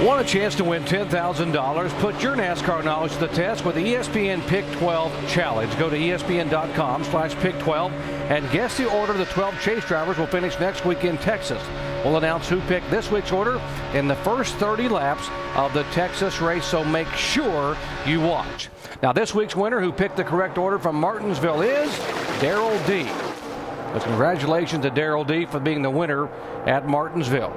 Want a chance to win $10,000? Put your NASCAR knowledge to the test with the ESPN Pick 12 Challenge. Go to ESPN.com/Pick12 and guess the order the 12 chase drivers will finish next week in Texas. We'll announce who picked this week's order in the first 30 laps of the Texas race, so make sure you watch. Now, this week's winner who picked the correct order from Martinsville is Daryl D. But congratulations to Daryl D for being the winner at Martinsville.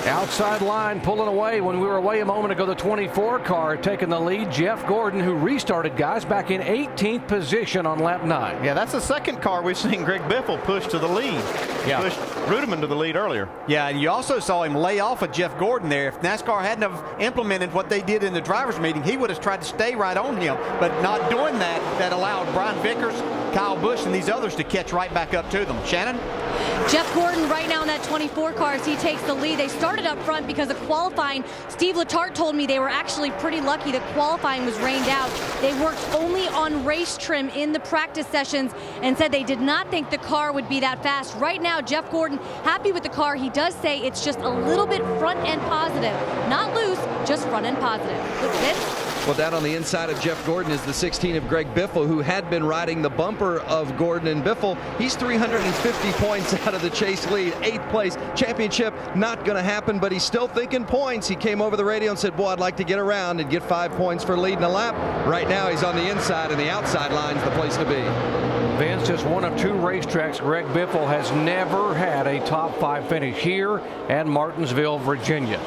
Outside line pulling away when we were away a moment ago. The 24 car taking the lead. Jeff Gordon, who restarted, guys, back in 18th position on lap 9. Yeah, that's the second car we've seen Greg Biffle push to the lead. Yeah. Pushed Ruderman to the lead earlier. Yeah, and you also saw him lay off of Jeff Gordon there. If NASCAR hadn't have implemented what they did in the drivers' meeting, he would have tried to stay right on him. But not doing that, that allowed Brian Vickers, Kyle Busch, and these others to catch right back up to them. Shannon? Jeff Gordon right now in that 24 car as he takes the lead. They started up front because of qualifying. Steve Letarte told me they were actually pretty lucky that qualifying was rained out. They worked only on race trim in the practice sessions and said they did not think the car would be that fast. Right now, Jeff Gordon happy with the car. He does say it's just a little bit front end positive. Not loose, just front end positive. Look at this. Well, down on the inside of Jeff Gordon is the 16 of Greg Biffle, who had been riding the bumper of Gordon and Biffle. He's 350 points out of the chase lead. 8th place. Championship not going to happen, but he's still thinking points. He came over the radio and said, boy, I'd like to get around and get 5 points for leading a lap. Right now, he's on the inside, and the outside line's the place to be. Vince, just one of 2 racetracks Greg Biffle has never had a top 5 finish, here at Martinsville, Virginia.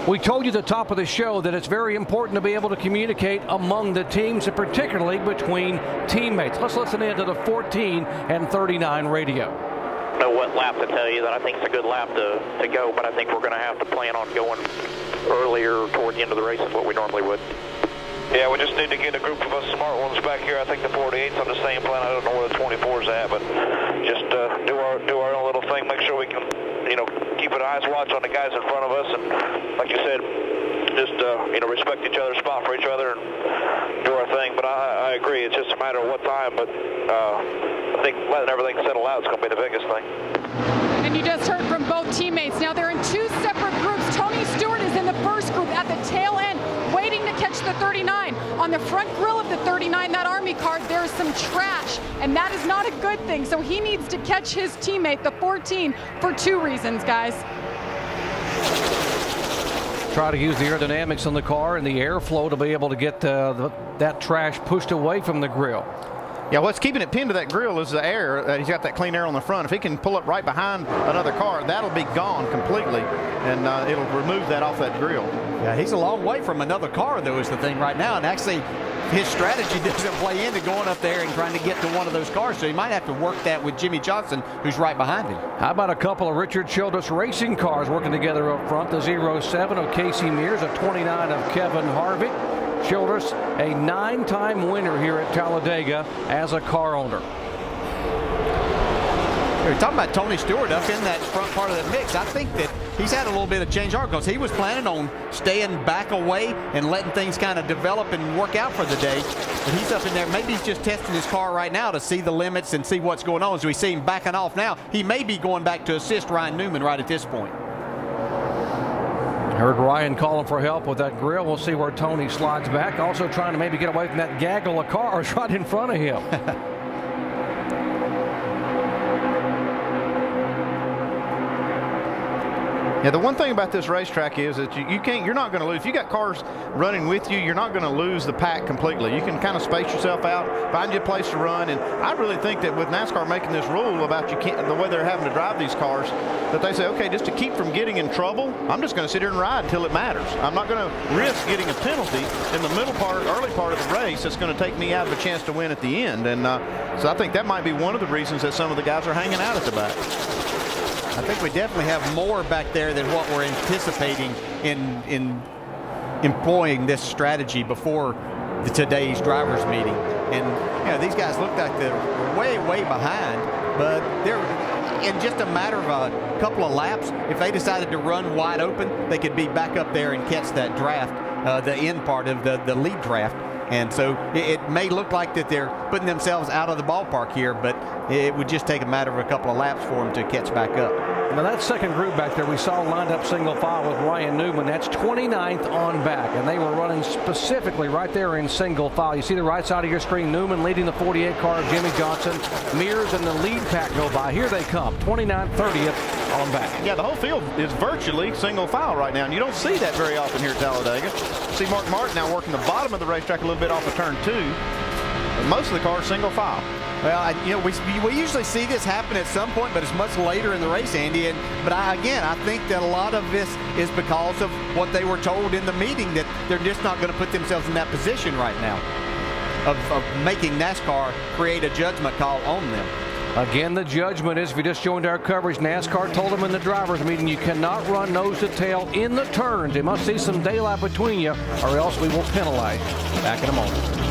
We told you at the top of the show that it's very important to be able to communicate among the teams, and particularly between teammates. Let's listen in to the 14 and 39 radio. I know what lap to tell you that I think it's a good lap to go, but I think we're going to have to plan on going earlier toward the end of the race than what we normally would. Yeah, we just need to get a group of us smart ones back here. I think the 48's on the same plan. I don't know where the 24's at, but just do our own little thing. Make sure we can, keep an eyes watch on the guys in front of us, and like you said, just respect each other's spot for each other and do our thing. But I agree, it's just a matter of what time. But I think letting everything settle out is going to be the biggest thing. And you just heard from both teammates. Now they're in 2 separate groups. Tony Stewart is in the first group at the tail end, waiting to catch the 39. On the front grille of the 39, that Army car, there's some trash, and that is not a good thing. So he needs to catch his teammate, the 14, for 2 reasons, guys. Try to use the aerodynamics on the car and the airflow to be able to get that trash pushed away from the grill. Yeah, what's keeping it pinned to that grill is the air. He's got that clean air on the front. If he can pull up right behind another car, that'll be gone completely, and it'll remove that off that grill. Yeah, he's a long way from another car, though, is the thing right now. And actually, his strategy doesn't play into going up there and trying to get to one of those cars. So he might have to work that with Jimmy Johnson, who's right behind him. How about a couple of Richard Childress racing cars working together up front? The 07 of Casey Mears, a 29 of Kevin Harvick. Childress, a 9-time winner here at Talladega as a car owner. We're talking about Tony Stewart up in that front part of the mix. I think that he's had a little bit of change heart because he was planning on staying back away and letting things kind of develop and work out for the day. But he's up in there. Maybe he's just testing his car right now to see the limits and see what's going on. So we see him backing off now. He may be going back to assist Ryan Newman right at this point. Heard Ryan calling for help with that grill. We'll see where Tony slides back. Also trying to maybe get away from that gaggle of cars right in front of him. Yeah, the one thing about this racetrack is that you're not going to lose. If you got cars running with you, you're not going to lose the pack completely. You can kind of space yourself out, find you a place to run. And I really think that with NASCAR making this rule about the way they're having to drive these cars, that they say, okay, just to keep from getting in trouble, I'm just going to sit here and ride until it matters. I'm not going to risk getting a penalty in the early part of the race that's going to take me out of a chance to win at the end. And so I think that might be one of the reasons that some of the guys are hanging out at the back. I think we definitely have more back there than what we're anticipating in employing this strategy before today's drivers meeting. And these guys look like they're way behind, but they're in just a matter of a couple of laps. If they decided to run wide open, they could be back up there and catch that draft, the end part of the lead draft. And so it may look like that they're putting themselves out of the ballpark here, but it would just take a matter of a couple of laps for them to catch back up. Now that second group back there we saw lined up single file with Ryan Newman. That's 29th on back, and they were running specifically right there in single file. You see the right side of your screen, Newman leading the 48 car of Jimmy Johnson. Mears and the lead pack go by. Here they come, 29th, 30th on back. Yeah, the whole field is virtually single file right now, and you don't see that very often here at Talladega. See Mark Martin now working the bottom of the racetrack a little bit off of turn 2. And most of the cars single file. Well, we usually see this happen at some point, but it's much later in the race, Andy. I think that a lot of this is because of what they were told in the meeting, that they're just not going to put themselves in that position right now of making NASCAR create a judgment call on them. Again, the judgment is, if you just joined our coverage, NASCAR told them in the drivers' meeting you cannot run nose to tail in the turns. You must see some daylight between you, or else we will penalize. Back in a moment.